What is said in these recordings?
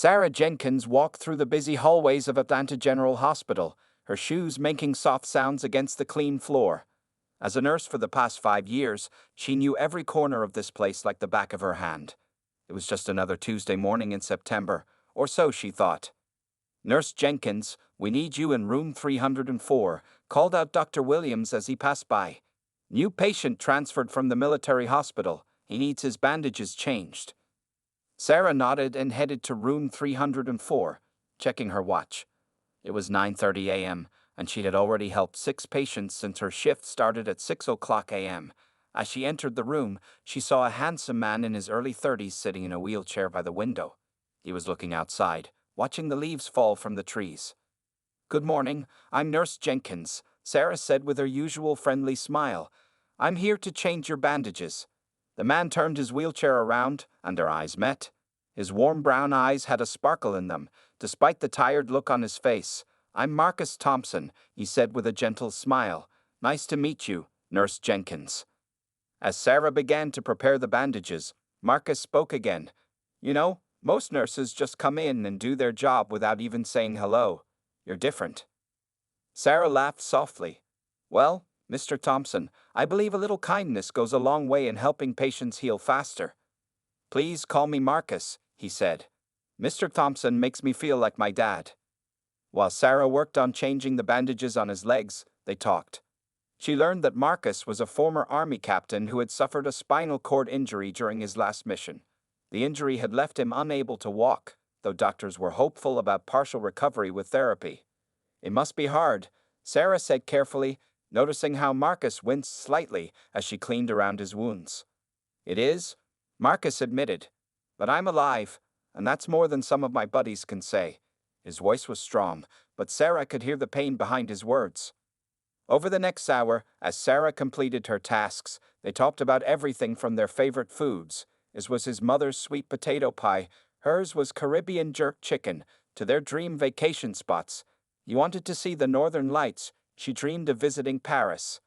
Sarah Jenkins walked through the busy hallways of Atlanta General Hospital, her shoes making soft sounds against the clean floor. As a nurse for the past 5 years, she knew every corner of this place like the back of her hand. It was just another Tuesday morning in September, or so she thought. "Nurse Jenkins, we need you in room 304, called out Dr. Williams as he passed by. "New patient transferred from the military hospital. He needs his bandages changed." Sarah nodded and headed to room 304, checking her watch. It was 9:30 a.m., and she had already helped 6 patients since her shift started at 6 o'clock a.m. As she entered the room, she saw a handsome man in his early 30s sitting in a wheelchair by the window. He was looking outside, watching the leaves fall from the trees. "Good morning, I'm Nurse Jenkins," Sarah said with her usual friendly smile. "I'm here to change your bandages." The man turned his wheelchair around, and their eyes met. His warm brown eyes had a sparkle in them, despite the tired look on his face. "I'm Marcus Thompson," he said with a gentle smile. "Nice to meet you, Nurse Jenkins." As Sarah began to prepare the bandages, Marcus spoke again. "You know, most nurses just come in and do their job without even saying hello. You're different." Sarah laughed softly. "Well, Mr. Thompson, I believe a little kindness goes a long way in helping patients heal faster." "Please call me Marcus," he said. "Mr. Thompson makes me feel like my dad." While Sarah worked on changing the bandages on his legs, they talked. She learned that Marcus was a former Army captain who had suffered a spinal cord injury during his last mission. The injury had left him unable to walk, though doctors were hopeful about partial recovery with therapy. "It must be hard," Sarah said carefully, noticing how Marcus winced slightly as she cleaned around his wounds. "It is," Marcus admitted, "but I'm alive, and that's more than some of my buddies can say." His voice was strong, but Sarah could hear the pain behind his words. Over the next hour, as Sarah completed her tasks, they talked about everything from their favorite foods. His was his mother's sweet potato pie, hers was Caribbean jerk chicken, to their dream vacation spots. He wanted to see the northern lights. She dreamed of visiting Paris.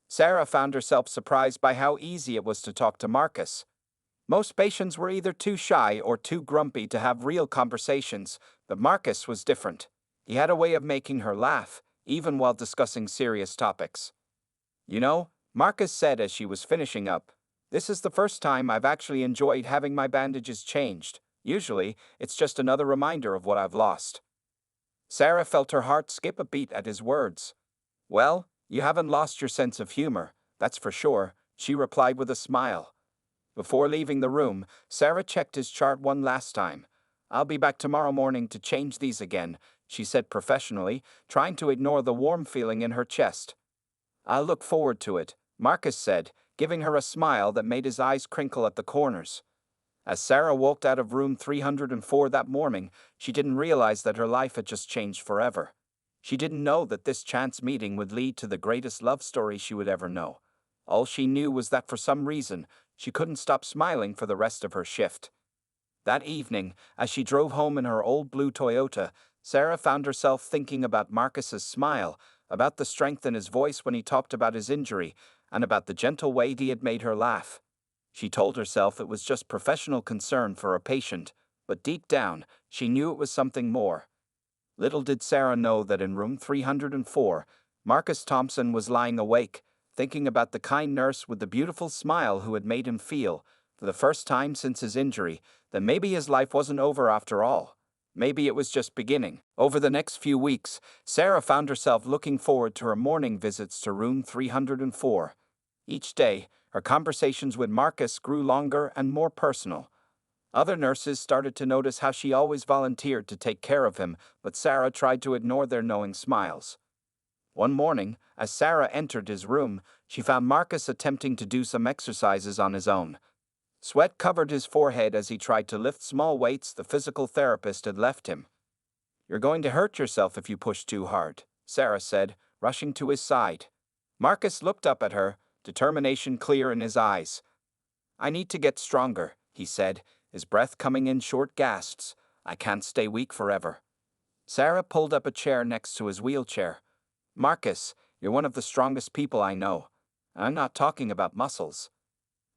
Sarah found herself surprised by how easy it was to talk to Marcus. Most patients were either too shy or too grumpy to have real conversations, but Marcus was different. He had a way of making her laugh, even while discussing serious topics. "You know," Marcus said as she was finishing up, "this is the first time I've actually enjoyed having my bandages changed. Usually, it's just another reminder of what I've lost." Sarah felt her heart skip a beat at his words. "Well, you haven't lost your sense of humor, that's for sure," she replied with a smile. Before leaving the room, Sarah checked his chart one last time. "I'll be back tomorrow morning to change these again," she said professionally, trying to ignore the warm feeling in her chest. "I'll look forward to it," Marcus said, giving her a smile that made his eyes crinkle at the corners. As Sarah walked out of room 304 that morning, she didn't realize that her life had just changed forever. She didn't know that this chance meeting would lead to the greatest love story she would ever know. All she knew was that for some reason, she couldn't stop smiling for the rest of her shift. That evening, as she drove home in her old blue Toyota, Sarah found herself thinking about Marcus's smile, about the strength in his voice when he talked about his injury, and about the gentle way he had made her laugh. She told herself it was just professional concern for a patient, but deep down, she knew it was something more. Little did Sarah know that in room 304, Marcus Thompson was lying awake, thinking about the kind nurse with the beautiful smile who had made him feel, for the first time since his injury, that maybe his life wasn't over after all. Maybe it was just beginning. Over the next few weeks, Sarah found herself looking forward to her morning visits to room 304. Each day, her conversations with Marcus grew longer and more personal. Other nurses started to notice how she always volunteered to take care of him, but Sarah tried to ignore their knowing smiles. One morning, as Sarah entered his room, she found Marcus attempting to do some exercises on his own. Sweat covered his forehead as he tried to lift small weights the physical therapist had left him. "You're going to hurt yourself if you push too hard," Sarah said, rushing to his side. Marcus looked up at her, determination clear in his eyes. "I need to get stronger," he said, his breath coming in short gasps. "I can't stay weak forever." Sarah pulled up a chair next to his wheelchair. "Marcus, you're one of the strongest people I know. I'm not talking about muscles."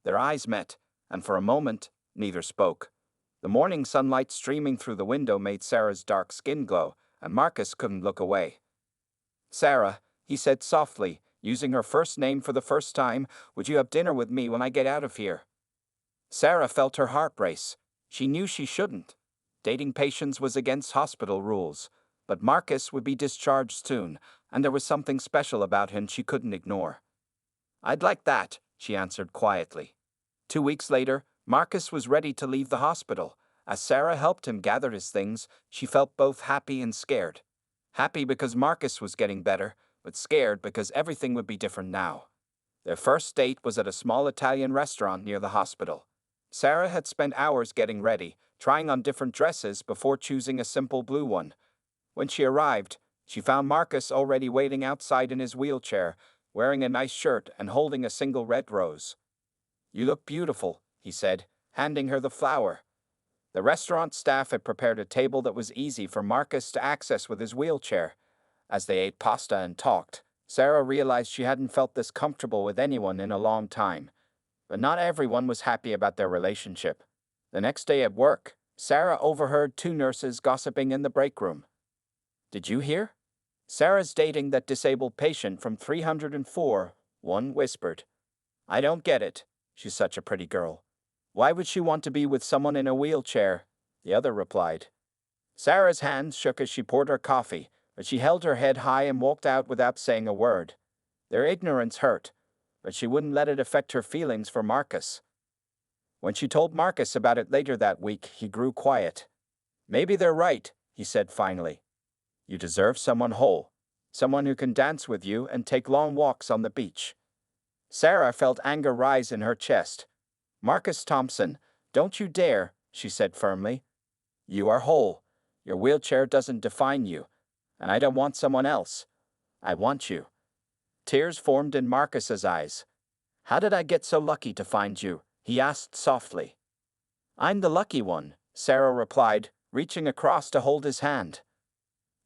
Their eyes met, and for a moment, neither spoke. The morning sunlight streaming through the window made Sarah's dark skin glow, and Marcus couldn't look away. "Sarah," he said softly, using her first name for the first time, "would you have dinner with me when I get out of here?" Sarah felt her heart race. She knew she shouldn't. Dating patients was against hospital rules. But Marcus would be discharged soon, and there was something special about him she couldn't ignore. "I'd like that," she answered quietly. 2 weeks later, Marcus was ready to leave the hospital. As Sarah helped him gather his things, she felt both happy and scared. Happy because Marcus was getting better, but scared because everything would be different now. Their first date was at a small Italian restaurant near the hospital. Sarah had spent hours getting ready, trying on different dresses before choosing a simple blue one. When she arrived, she found Marcus already waiting outside in his wheelchair, wearing a nice shirt and holding a single red rose. "You look beautiful," he said, handing her the flower. The restaurant staff had prepared a table that was easy for Marcus to access with his wheelchair. As they ate pasta and talked, Sarah realized she hadn't felt this comfortable with anyone in a long time. But not everyone was happy about their relationship. The next day at work, Sarah overheard two nurses gossiping in the break room. "Did you hear? Sarah's dating that disabled patient from 304, one whispered. "I don't get it. She's such a pretty girl. Why would she want to be with someone in a wheelchair?" the other replied. Sarah's hands shook as she poured her coffee, but she held her head high and walked out without saying a word. Their ignorance hurt, but she wouldn't let it affect her feelings for Marcus. When she told Marcus about it later that week, he grew quiet. "Maybe they're right," he said finally. "You deserve someone whole, someone who can dance with you and take long walks on the beach." Sarah felt anger rise in her chest. "Marcus Thompson, don't you dare," she said firmly. "You are whole. Your wheelchair doesn't define you. And I don't want someone else. I want you." Tears formed in Marcus's eyes. "How did I get so lucky to find you?" he asked softly. "I'm the lucky one," Sarah replied, reaching across to hold his hand.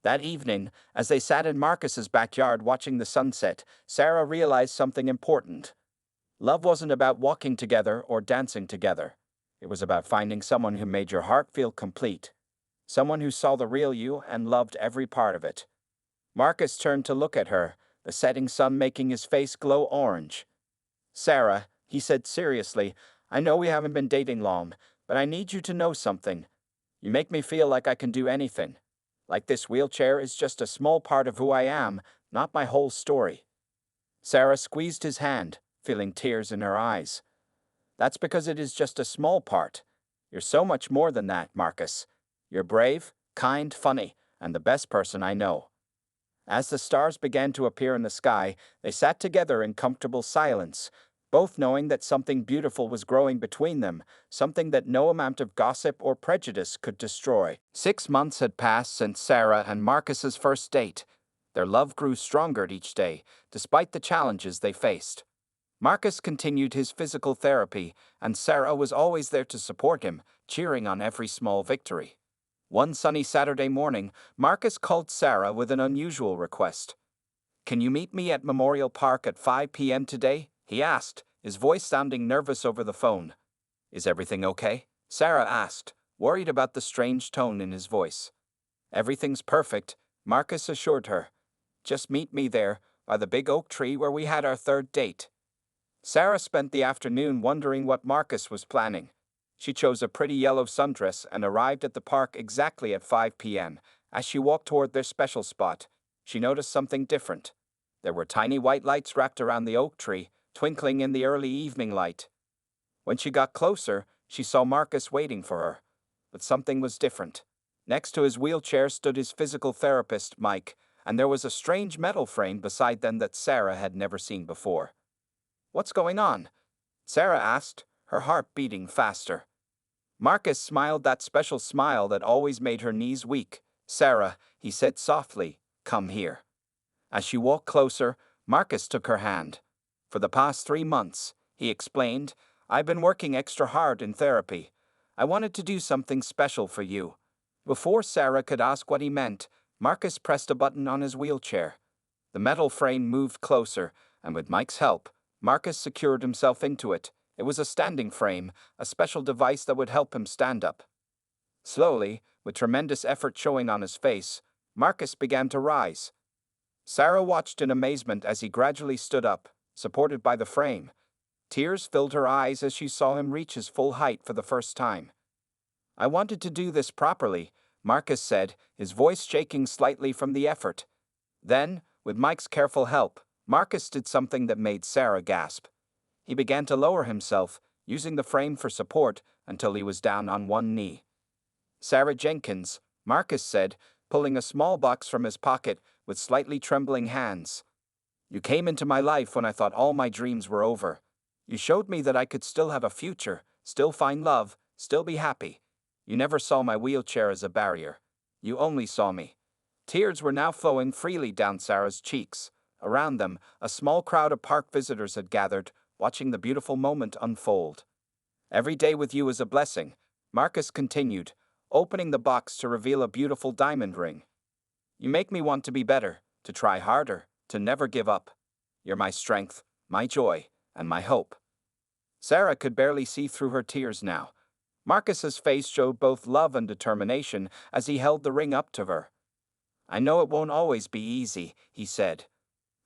That evening, as they sat in Marcus's backyard watching the sunset, Sarah realized something important. Love wasn't about walking together or dancing together. It was about finding someone who made your heart feel complete. Someone who saw the real you and loved every part of it. Marcus turned to look at her, the setting sun making his face glow orange. "Sarah," he said seriously, "I know we haven't been dating long, but I need you to know something. You make me feel like I can do anything. Like this wheelchair is just a small part of who I am, not my whole story." Sarah squeezed his hand, feeling tears in her eyes. "That's because it is just a small part. You're so much more than that, Marcus. You're brave, kind, funny, and the best person I know." As the stars began to appear in the sky, they sat together in comfortable silence, both knowing that something beautiful was growing between them, something that no amount of gossip or prejudice could destroy. 6 months had passed since Sarah and Marcus's first date. Their love grew stronger each day, despite the challenges they faced. Marcus continued his physical therapy, and Sarah was always there to support him, cheering on every small victory. One sunny Saturday morning, Marcus called Sarah with an unusual request. "Can you meet me at Memorial Park at 5 p.m. today?" he asked, his voice sounding nervous over the phone. "Is everything okay?" Sarah asked, worried about the strange tone in his voice. "Everything's perfect," Marcus assured her. "Just meet me there, by the big oak tree where we had our third date." Sarah spent the afternoon wondering what Marcus was planning. She chose a pretty yellow sundress and arrived at the park exactly at 5 p.m. As she walked toward their special spot, she noticed something different. There were tiny white lights wrapped around the oak tree, twinkling in the early evening light. When she got closer, she saw Marcus waiting for her. But something was different. Next to his wheelchair stood his physical therapist, Mike, and there was a strange metal frame beside them that Sarah had never seen before. "What's going on?" Sarah asked, her heart beating faster. Marcus smiled that special smile that always made her knees weak. "Sarah," he said softly, "come here." As she walked closer, Marcus took her hand. "For the past 3 months," he explained, "I've been working extra hard in therapy. I wanted to do something special for you." Before Sarah could ask what he meant, Marcus pressed a button on his wheelchair. The metal frame moved closer, and with Mike's help, Marcus secured himself into it. It was a standing frame, a special device that would help him stand up. Slowly, with tremendous effort showing on his face, Marcus began to rise. Sarah watched in amazement as he gradually stood up, supported by the frame. Tears filled her eyes as she saw him reach his full height for the first time. "I wanted to do this properly," Marcus said, his voice shaking slightly from the effort. Then, with Mike's careful help, Marcus did something that made Sarah gasp. He began to lower himself, using the frame for support until he was down on one knee. "Sarah Jenkins," Marcus said, pulling a small box from his pocket with slightly trembling hands. "You came into my life when I thought all my dreams were over. You showed me that I could still have a future, still find love, still be happy. You never saw my wheelchair as a barrier. You only saw me." Tears were now flowing freely down Sarah's cheeks. Around them, a small crowd of park visitors had gathered, watching the beautiful moment unfold. "Every day with you is a blessing," Marcus continued, opening the box to reveal a beautiful diamond ring. "You make me want to be better, to try harder, to never give up. You're my strength, my joy, and my hope." Sarah could barely see through her tears now. Marcus's face showed both love and determination as he held the ring up to her. "I know it won't always be easy," he said,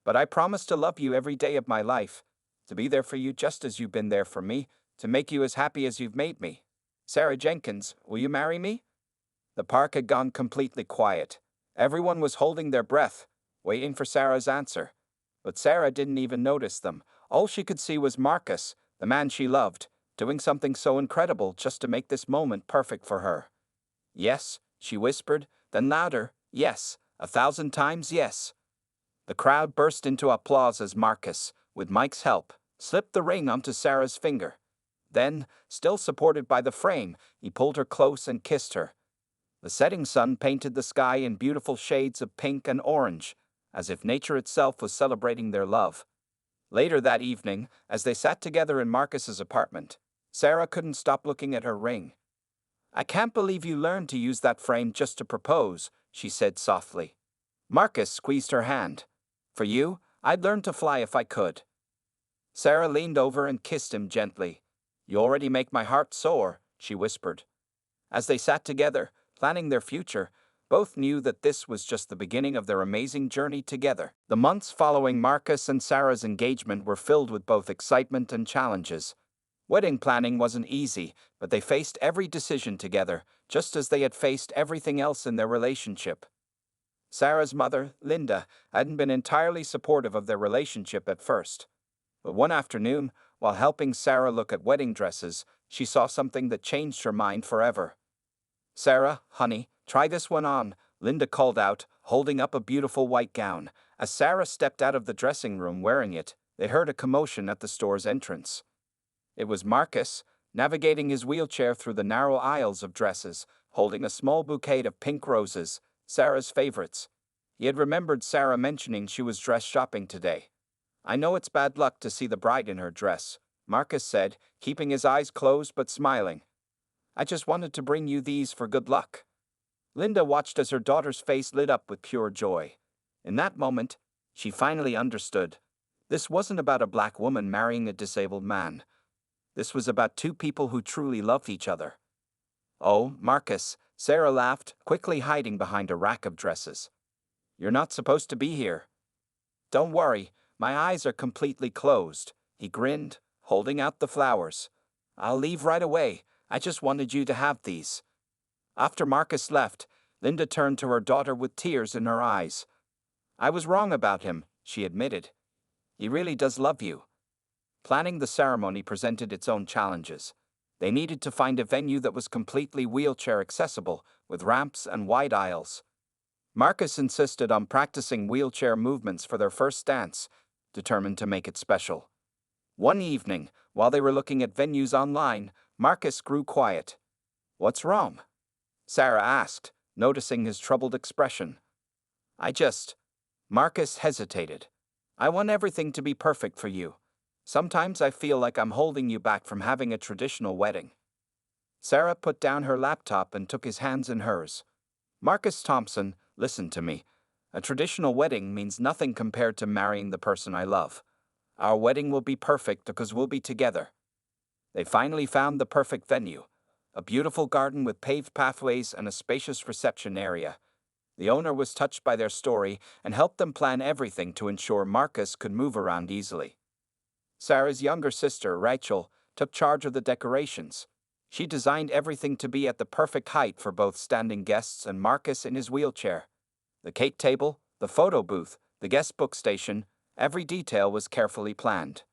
"but I promise to love you every day of my life, to be there for you just as you've been there for me, to make you as happy as you've made me. Sarah Jenkins, will you marry me?" The park had gone completely quiet. Everyone was holding their breath, waiting for Sarah's answer. But Sarah didn't even notice them. All she could see was Marcus, the man she loved, doing something so incredible just to make this moment perfect for her. "Yes," she whispered, then louder, "Yes, 1,000 times yes." The crowd burst into applause as Marcus, with Mike's help, slipped the ring onto Sarah's finger. Then, still supported by the frame, he pulled her close and kissed her. The setting sun painted the sky in beautiful shades of pink and orange, as if nature itself was celebrating their love. Later that evening, as they sat together in Marcus's apartment, Sarah couldn't stop looking at her ring. "I can't believe you learned to use that frame just to propose," she said softly. Marcus squeezed her hand. "For you, I'd learn to fly if I could." Sarah leaned over and kissed him gently. "You already make my heart soar," she whispered. As they sat together, planning their future, both knew that this was just the beginning of their amazing journey together. The months following Marcus and Sarah's engagement were filled with both excitement and challenges. Wedding planning wasn't easy, but they faced every decision together, just as they had faced everything else in their relationship. Sarah's mother, Linda, hadn't been entirely supportive of their relationship at first. But one afternoon, while helping Sarah look at wedding dresses, she saw something that changed her mind forever. "Sarah, honey, try this one on," Linda called out, holding up a beautiful white gown. As Sarah stepped out of the dressing room wearing it, they heard a commotion at the store's entrance. It was Marcus, navigating his wheelchair through the narrow aisles of dresses, holding a small bouquet of pink roses, Sarah's favorites. He had remembered Sarah mentioning she was dress shopping today. "I know it's bad luck to see the bride in her dress," Marcus said, keeping his eyes closed but smiling. "I just wanted to bring you these for good luck." Linda watched as her daughter's face lit up with pure joy. In that moment, she finally understood. This wasn't about a black woman marrying a disabled man. This was about two people who truly loved each other. "Oh, Marcus," Sarah laughed, quickly hiding behind a rack of dresses. "You're not supposed to be here." "Don't worry, my eyes are completely closed," he grinned, holding out the flowers. "I'll leave right away. I just wanted you to have these." After Marcus left, Linda turned to her daughter with tears in her eyes. "I was wrong about him," she admitted. "He really does love you." Planning the ceremony presented its own challenges. They needed to find a venue that was completely wheelchair accessible, with ramps and wide aisles. Marcus insisted on practicing wheelchair movements for their first dance, determined to make it special. One evening, while they were looking at venues online, Marcus grew quiet. "What's wrong?" Sarah asked, noticing his troubled expression. Marcus hesitated. "I want everything to be perfect for you. Sometimes I feel like I'm holding you back from having a traditional wedding." Sarah put down her laptop and took his hands in hers. "Marcus Thompson, listen to me. A traditional wedding means nothing compared to marrying the person I love. Our wedding will be perfect because we'll be together." They finally found the perfect venue. a beautiful garden with paved pathways and a spacious reception area. The owner was touched by their story and helped them plan everything to ensure Marcus could move around easily. Sarah's younger sister, Rachel, took charge of the decorations. She designed everything to be at the perfect height for both standing guests and Marcus in his wheelchair. The cake table, the photo booth, the guest book station, every detail was carefully planned.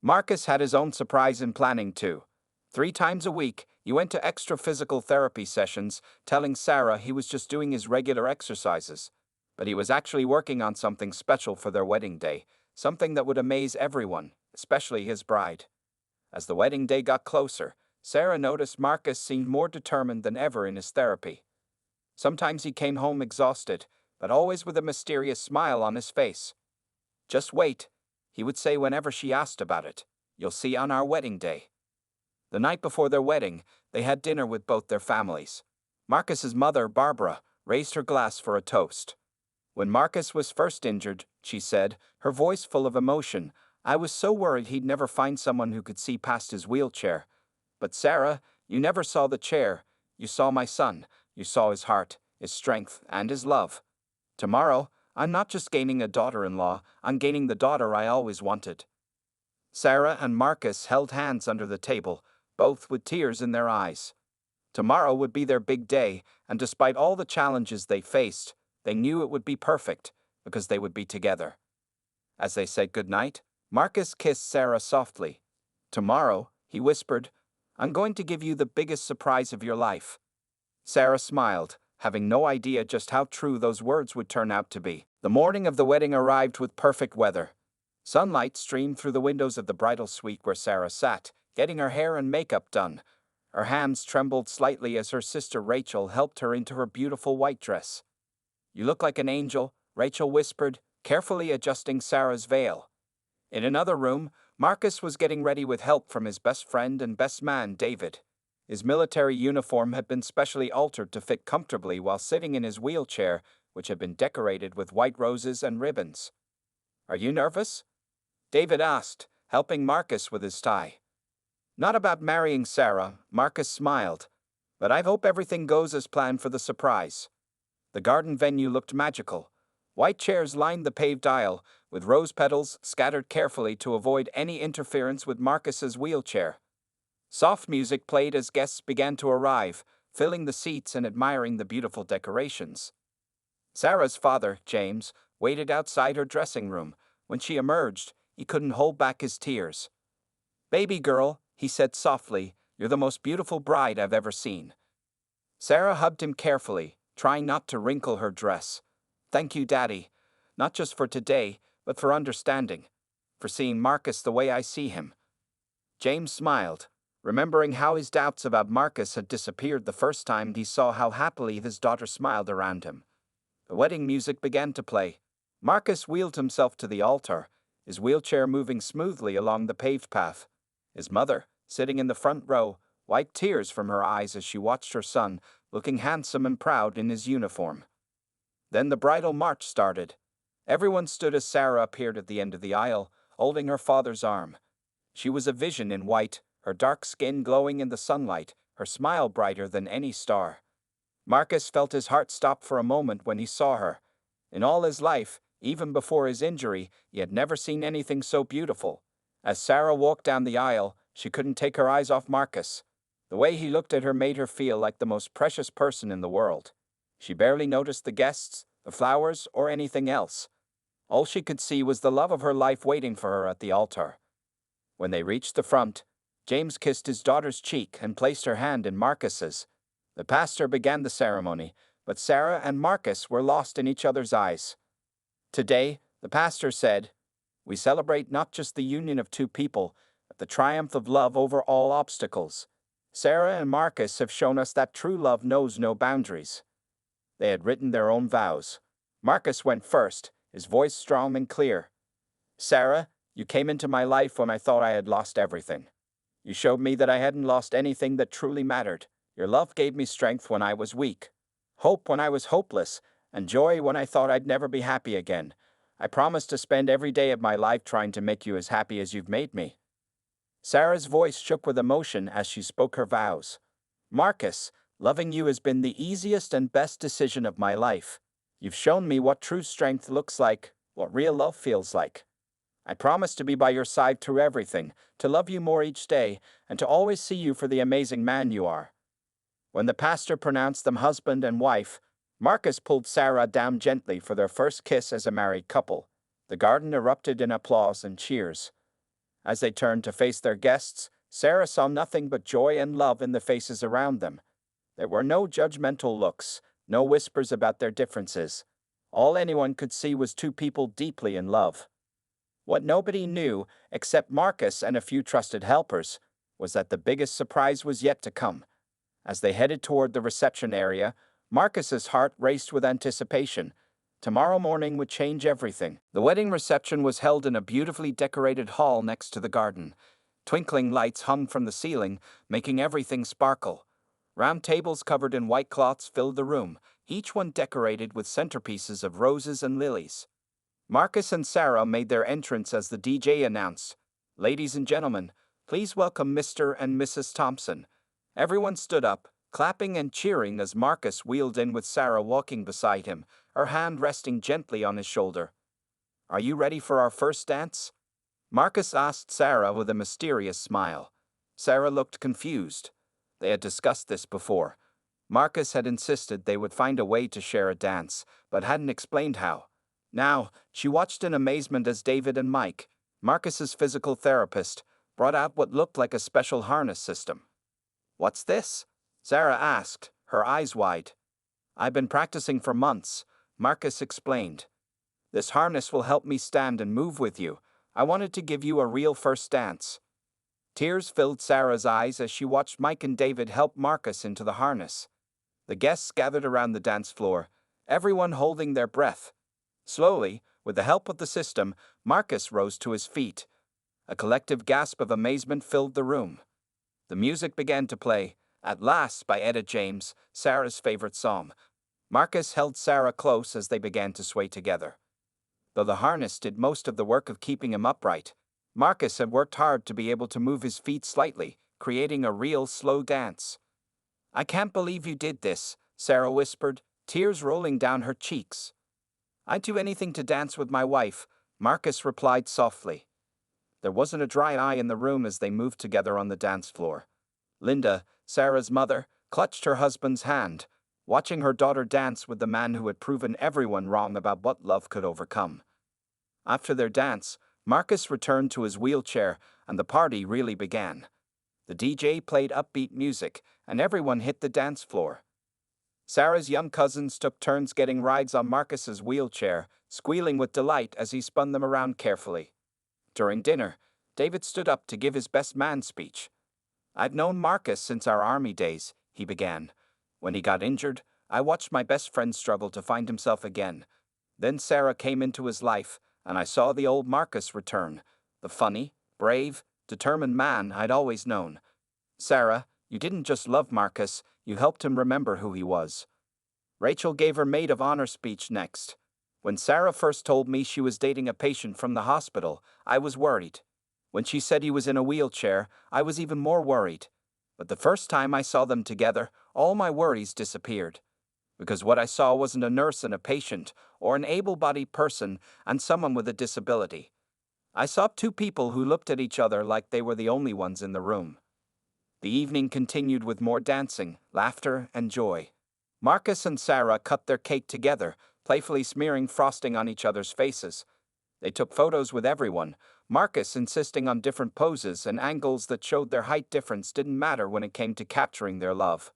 Marcus had his own surprise in planning too. 3 times a week, he went to extra physical therapy sessions, telling Sarah he was just doing his regular exercises. But he was actually working on something special for their wedding day, something that would amaze everyone, especially his bride. As the wedding day got closer, Sarah noticed Marcus seemed more determined than ever in his therapy. Sometimes he came home exhausted, but always with a mysterious smile on his face. "Just wait," he would say whenever she asked about it. "You'll see on our wedding day." The night before their wedding, they had dinner with both their families. Marcus's mother, Barbara, raised her glass for a toast. When Marcus was first injured, she said, her voice full of emotion, "I was so worried he'd never find someone who could see past his wheelchair. But Sarah, you never saw the chair. You saw my son. You saw his heart, his strength, and his love. Tomorrow, I'm not just gaining a daughter-in-law, I'm gaining the daughter I always wanted." Sarah and Marcus held hands under the table, both with tears in their eyes. Tomorrow would be their big day, and despite all the challenges they faced, they knew it would be perfect, because they would be together. As they said goodnight, Marcus kissed Sarah softly. "Tomorrow," he whispered, "I'm going to give you the biggest surprise of your life." Sarah smiled, having no idea just how true those words would turn out to be. The morning of the wedding arrived with perfect weather. Sunlight streamed through the windows of the bridal suite where Sarah sat, getting her hair and makeup done. Her hands trembled slightly as her sister Rachel helped her into her beautiful white dress. "You look like an angel," Rachel whispered, carefully adjusting Sarah's veil. In another room, Marcus was getting ready with help from his best friend and best man, David. His military uniform had been specially altered to fit comfortably while sitting in his wheelchair, which had been decorated with white roses and ribbons. "Are you nervous?" David asked, helping Marcus with his tie. "Not about marrying Sarah," Marcus smiled, "but I hope everything goes as planned for the surprise." The garden venue looked magical. White chairs lined the paved aisle, with rose petals scattered carefully to avoid any interference with Marcus's wheelchair. Soft music played as guests began to arrive, filling the seats and admiring the beautiful decorations. Sarah's father, James, waited outside her dressing room. When she emerged, he couldn't hold back his tears. "Baby girl," he said softly, "you're the most beautiful bride I've ever seen." Sarah hugged him carefully, trying not to wrinkle her dress. "Thank you, Daddy, not just for today, but for understanding, for seeing Marcus the way I see him." James smiled, remembering how his doubts about Marcus had disappeared the first time he saw how happily his daughter smiled around him. The wedding music began to play. Marcus wheeled himself to the altar, his wheelchair moving smoothly along the paved path. His mother, sitting in the front row, wiped tears from her eyes as she watched her son, looking handsome and proud in his uniform. Then the bridal march started. Everyone stood as Sarah appeared at the end of the aisle, holding her father's arm. She was a vision in white, her dark skin glowing in the sunlight, her smile brighter than any star. Marcus felt his heart stop for a moment when he saw her. In all his life, even before his injury, he had never seen anything so beautiful. As Sarah walked down the aisle, she couldn't take her eyes off Marcus. The way he looked at her made her feel like the most precious person in the world. She barely noticed the guests, the flowers, or anything else. All she could see was the love of her life waiting for her at the altar. When they reached the front, James kissed his daughter's cheek and placed her hand in Marcus's. The pastor began the ceremony, but Sarah and Marcus were lost in each other's eyes. "Today," the pastor said, "we celebrate not just the union of two people, but the triumph of love over all obstacles. Sarah and Marcus have shown us that true love knows no boundaries." They had written their own vows. Marcus went first, his voice strong and clear. "Sarah, you came into my life when I thought I had lost everything. You showed me that I hadn't lost anything that truly mattered. Your love gave me strength when I was weak, hope when I was hopeless, and joy when I thought I'd never be happy again. I promise to spend every day of my life trying to make you as happy as you've made me." Sarah's voice shook with emotion as she spoke her vows. Marcus, loving you has been the easiest and best decision of my life. You've shown me what true strength looks like, what real love feels like. I promise to be by your side through everything, to love you more each day, and to always see you for the amazing man you are. When the pastor pronounced them husband and wife, Marcus pulled Sarah down gently for their first kiss as a married couple. The garden erupted in applause and cheers. As they turned to face their guests, Sarah saw nothing but joy and love in the faces around them. There were no judgmental looks, no whispers about their differences. All anyone could see was two people deeply in love. What nobody knew, except Marcus and a few trusted helpers, was that the biggest surprise was yet to come. As they headed toward the reception area, Marcus's heart raced with anticipation. Tomorrow morning would change everything. The wedding reception was held in a beautifully decorated hall next to the garden. Twinkling lights hung from the ceiling, making everything sparkle. Round tables covered in white cloths filled the room, each one decorated with centerpieces of roses and lilies. Marcus and Sarah made their entrance as the DJ announced, "Ladies and gentlemen, please welcome Mr. and Mrs. Thompson." Everyone stood up, clapping and cheering as Marcus wheeled in with Sarah walking beside him, her hand resting gently on his shoulder. "Are you ready for our first dance?" Marcus asked Sarah with a mysterious smile. Sarah looked confused. They had discussed this before. Marcus had insisted they would find a way to share a dance, but hadn't explained how. Now, she watched in amazement as David and Mike, Marcus's physical therapist, brought out what looked like a special harness system. "What's this?" Sarah asked, her eyes wide. "I've been practicing for months," Marcus explained. "This harness will help me stand and move with you. I wanted to give you a real first dance." Tears filled Sarah's eyes as she watched Mike and David help Marcus into the harness. The guests gathered around the dance floor, everyone holding their breath. Slowly, with the help of the system, Marcus rose to his feet. A collective gasp of amazement filled the room. The music began to play, At Last by Etta James, Sarah's favorite song. Marcus held Sarah close as they began to sway together. Though the harness did most of the work of keeping him upright, Marcus had worked hard to be able to move his feet slightly, creating a real slow dance. "I can't believe you did this," Sarah whispered, tears rolling down her cheeks. "I'd do anything to dance with my wife," Marcus replied softly. There wasn't a dry eye in the room as they moved together on the dance floor. Linda, Sarah's mother, clutched her husband's hand, watching her daughter dance with the man who had proven everyone wrong about what love could overcome. After their dance, Marcus returned to his wheelchair, and the party really began. The DJ played upbeat music, and everyone hit the dance floor. Sarah's young cousins took turns getting rides on Marcus's wheelchair, squealing with delight as he spun them around carefully. During dinner, David stood up to give his best man speech. "I've known Marcus since our army days," he began. "When he got injured, I watched my best friend struggle to find himself again. Then Sarah came into his life, and I saw the old Marcus return, the funny, brave, determined man I'd always known. Sarah, you didn't just love Marcus, you helped him remember who he was." Rachel gave her maid of honor speech next. "When Sarah first told me she was dating a patient from the hospital, I was worried. When she said he was in a wheelchair, I was even more worried. But the first time I saw them together, all my worries disappeared. Because what I saw wasn't a nurse and a patient, or an able-bodied person and someone with a disability. I saw two people who looked at each other like they were the only ones in the room." The evening continued with more dancing, laughter, and joy. Marcus and Sarah cut their cake together, playfully smearing frosting on each other's faces. They took photos with everyone, Marcus insisting on different poses and angles that showed their height difference didn't matter when it came to capturing their love.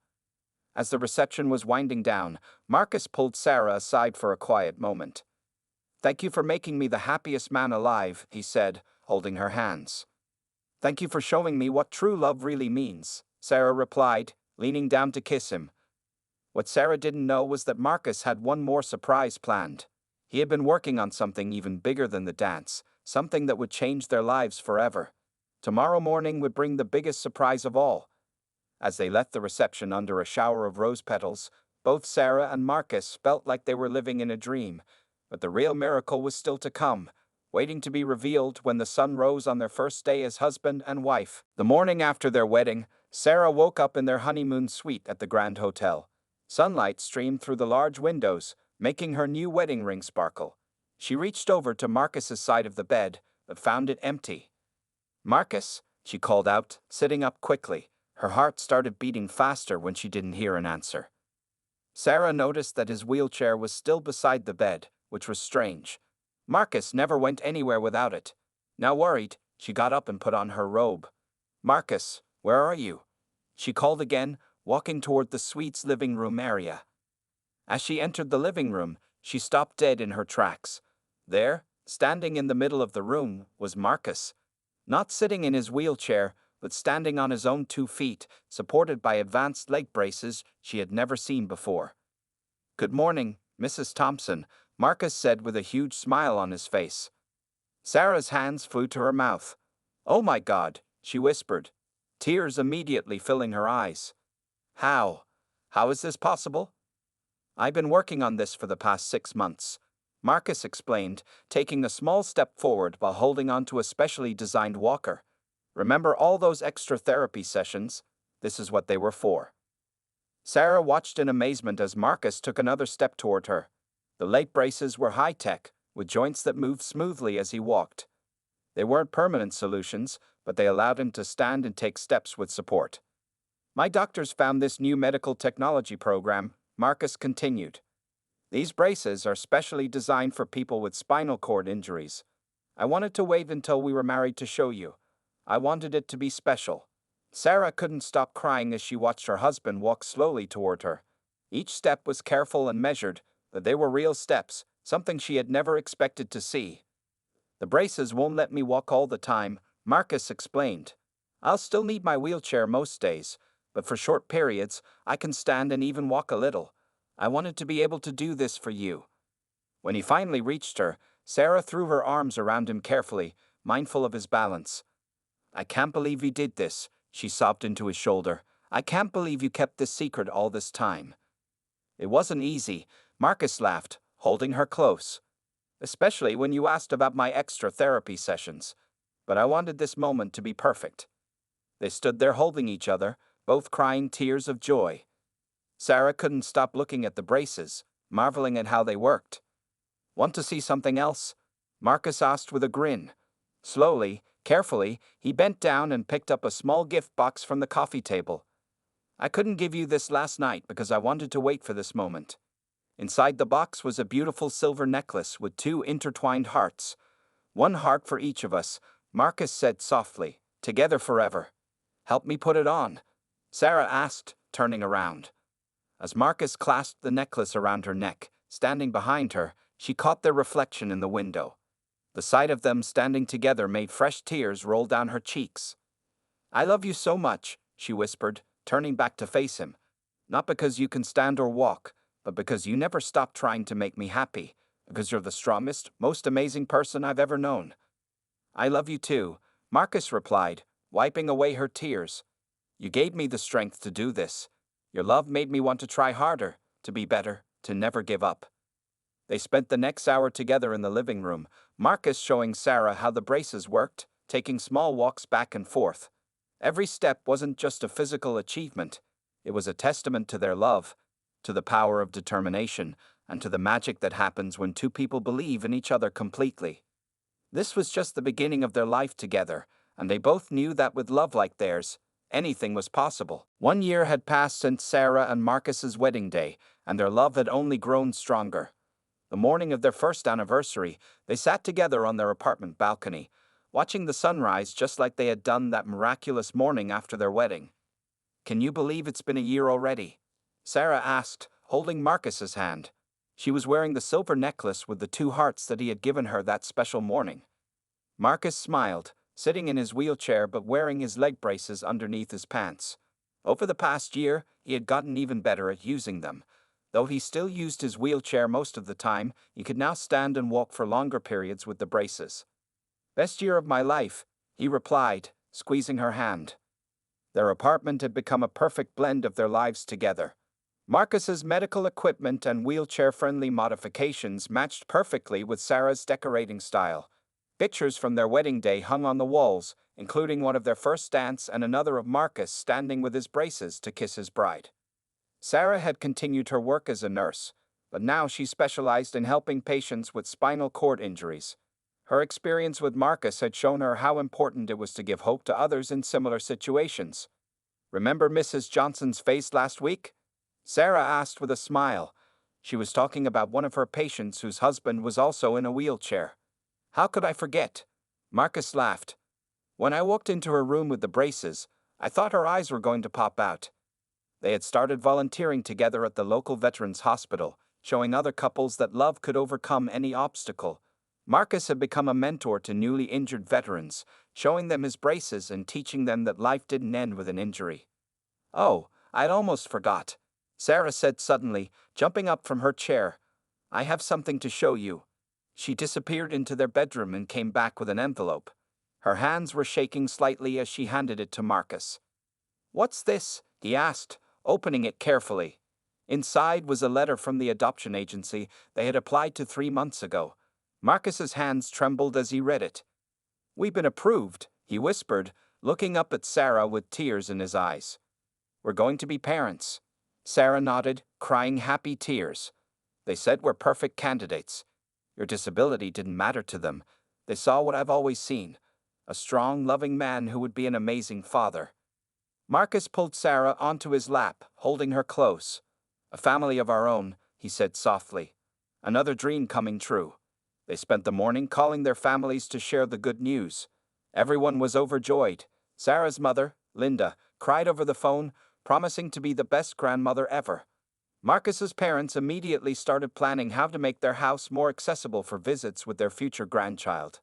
As the reception was winding down, Marcus pulled Sarah aside for a quiet moment. "Thank you for making me the happiest man alive," he said, holding her hands. "Thank you for showing me what true love really means," Sarah replied, leaning down to kiss him. What Sarah didn't know was that Marcus had one more surprise planned. He had been working on something even bigger than the dance, something that would change their lives forever. Tomorrow morning would bring the biggest surprise of all. As they left the reception under a shower of rose petals, both Sarah and Marcus felt like they were living in a dream, but the real miracle was still to come, waiting to be revealed when the sun rose on their first day as husband and wife. The morning after their wedding, Sarah woke up in their honeymoon suite at the Grand Hotel. Sunlight streamed through the large windows, making her new wedding ring sparkle. She reached over to Marcus's side of the bed, but found it empty. "Marcus," she called out, sitting up quickly. Her heart started beating faster when she didn't hear an answer. Sarah noticed that his wheelchair was still beside the bed, which was strange. Marcus never went anywhere without it. Now worried, she got up and put on her robe. "Marcus, where are you?" she called again, walking toward the suite's living room area. As she entered the living room, she stopped dead in her tracks. There, standing in the middle of the room, was Marcus. Not sitting in his wheelchair, but standing on his own 2 feet, supported by advanced leg braces she had never seen before. "Good morning, Mrs. Thompson," Marcus said with a huge smile on his face. Sarah's hands flew to her mouth. "Oh my God," she whispered, tears immediately filling her eyes. How is this possible?" "I've been working on this for the past 6 months," Marcus explained, taking a small step forward while holding onto a specially designed walker. "Remember all those extra therapy sessions? This is what they were for." Sarah watched in amazement as Marcus took another step toward her. The leg braces were high-tech, with joints that moved smoothly as he walked. They weren't permanent solutions, but they allowed him to stand and take steps with support. "My doctors found this new medical technology program," Marcus continued. "These braces are specially designed for people with spinal cord injuries. I wanted to wait until we were married to show you. I wanted it to be special." Sarah couldn't stop crying as she watched her husband walk slowly toward her. Each step was careful and measured, but they were real steps, something she had never expected to see. "The braces won't let me walk all the time," Marcus explained. "I'll still need my wheelchair most days, but for short periods, I can stand and even walk a little. I wanted to be able to do this for you." When he finally reached her, Sarah threw her arms around him carefully, mindful of his balance. "I can't believe you did this," she sobbed into his shoulder. "I can't believe you kept this secret all this time." "It wasn't easy," Marcus laughed, holding her close. "Especially when you asked about my extra therapy sessions. But I wanted this moment to be perfect." They stood there holding each other, both crying tears of joy. Sarah couldn't stop looking at the braces, marveling at how they worked. "Want to see something else?" Marcus asked with a grin. Slowly, carefully, he bent down and picked up a small gift box from the coffee table. "I couldn't give you this last night because I wanted to wait for this moment." Inside the box was a beautiful silver necklace with 2 intertwined hearts. "One heart for each of us," Marcus said softly. "Together forever." "Help me put it on?" Sarah asked, turning around. As Marcus clasped the necklace around her neck, standing behind her, she caught their reflection in the window. The sight of them standing together made fresh tears roll down her cheeks. "I love you so much," she whispered, turning back to face him. "Not because you can stand or walk, but because you never stop trying to make me happy, because you're the strongest, most amazing person I've ever known." "I love you too," Marcus replied, wiping away her tears. "You gave me the strength to do this. Your love made me want to try harder, to be better, to never give up." They spent the next hour together in the living room, Marcus showing Sarah how the braces worked, taking small walks back and forth. Every step wasn't just a physical achievement. It was a testament to their love, to the power of determination, and to the magic that happens when 2 people believe in each other completely. This was just the beginning of their life together, and they both knew that with love like theirs, anything was possible. 1 year had passed since Sarah and Marcus's wedding day, and their love had only grown stronger. The morning of their first anniversary, they sat together on their apartment balcony, watching the sunrise just like they had done that miraculous morning after their wedding. "Can you believe it's been a year already?" Sarah asked, holding Marcus's hand. She was wearing the silver necklace with the 2 hearts that he had given her that special morning. Marcus smiled, sitting in his wheelchair but wearing his leg braces underneath his pants. Over the past year, he had gotten even better at using them. Though he still used his wheelchair most of the time, he could now stand and walk for longer periods with the braces. "Best year of my life," he replied, squeezing her hand. Their apartment had become a perfect blend of their lives together. Marcus's medical equipment and wheelchair-friendly modifications matched perfectly with Sarah's decorating style. Pictures from their wedding day hung on the walls, including one of their first dance and another of Marcus standing with his braces to kiss his bride. Sarah had continued her work as a nurse, but now she specialized in helping patients with spinal cord injuries. Her experience with Marcus had shown her how important it was to give hope to others in similar situations. "Remember Mrs. Johnson's face last week?" Sarah asked with a smile. She was talking about one of her patients whose husband was also in a wheelchair. "How could I forget?" Marcus laughed. "When I walked into her room with the braces, I thought her eyes were going to pop out." They had started volunteering together at the local veterans hospital, showing other couples that love could overcome any obstacle. Marcus had become a mentor to newly injured veterans, showing them his braces and teaching them that life didn't end with an injury. "Oh, I'd almost forgot," Sarah said suddenly, jumping up from her chair. "I have something to show you." She disappeared into their bedroom and came back with an envelope. Her hands were shaking slightly as she handed it to Marcus. "What's this?" he asked, opening it carefully. Inside was a letter from the adoption agency they had applied to 3 months ago. Marcus's hands trembled as he read it. "We've been approved," he whispered, looking up at Sarah with tears in his eyes. "We're going to be parents." Sarah nodded, crying happy tears. "They said we're perfect candidates. Your disability didn't matter to them. They saw what I've always seen, a strong, loving man who would be an amazing father." Marcus pulled Sarah onto his lap, holding her close. "A family of our own," he said softly. "Another dream coming true." They spent the morning calling their families to share the good news. Everyone was overjoyed. Sarah's mother, Linda, cried over the phone, promising to be the best grandmother ever. Marcus's parents immediately started planning how to make their house more accessible for visits with their future grandchild.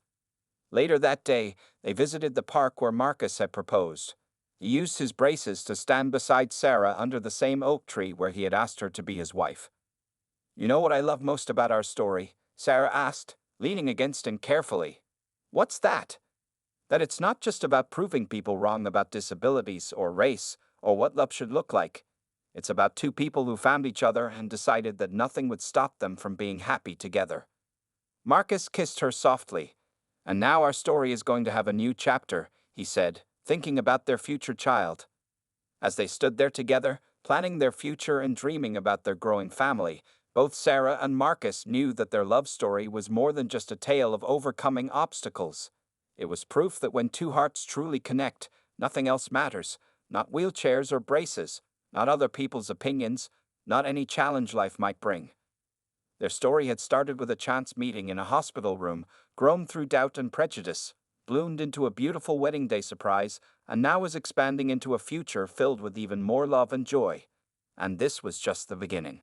Later that day, they visited the park where Marcus had proposed. He used his braces to stand beside Sarah under the same oak tree where he had asked her to be his wife. "You know what I love most about our story?" Sarah asked, leaning against him carefully. "What's that?" "That it's not just about proving people wrong about disabilities or race or what love should look like. It's about two people who found each other and decided that nothing would stop them from being happy together." Marcus kissed her softly. "And now our story is going to have a new chapter," he said, thinking about their future child. As they stood there together, planning their future and dreaming about their growing family, both Sarah and Marcus knew that their love story was more than just a tale of overcoming obstacles. It was proof that when two hearts truly connect, nothing else matters, not wheelchairs or braces, not other people's opinions, not any challenge life might bring. Their story had started with a chance meeting in a hospital room, grown through doubt and prejudice, bloomed into a beautiful wedding day surprise, and now is expanding into a future filled with even more love and joy. And this was just the beginning.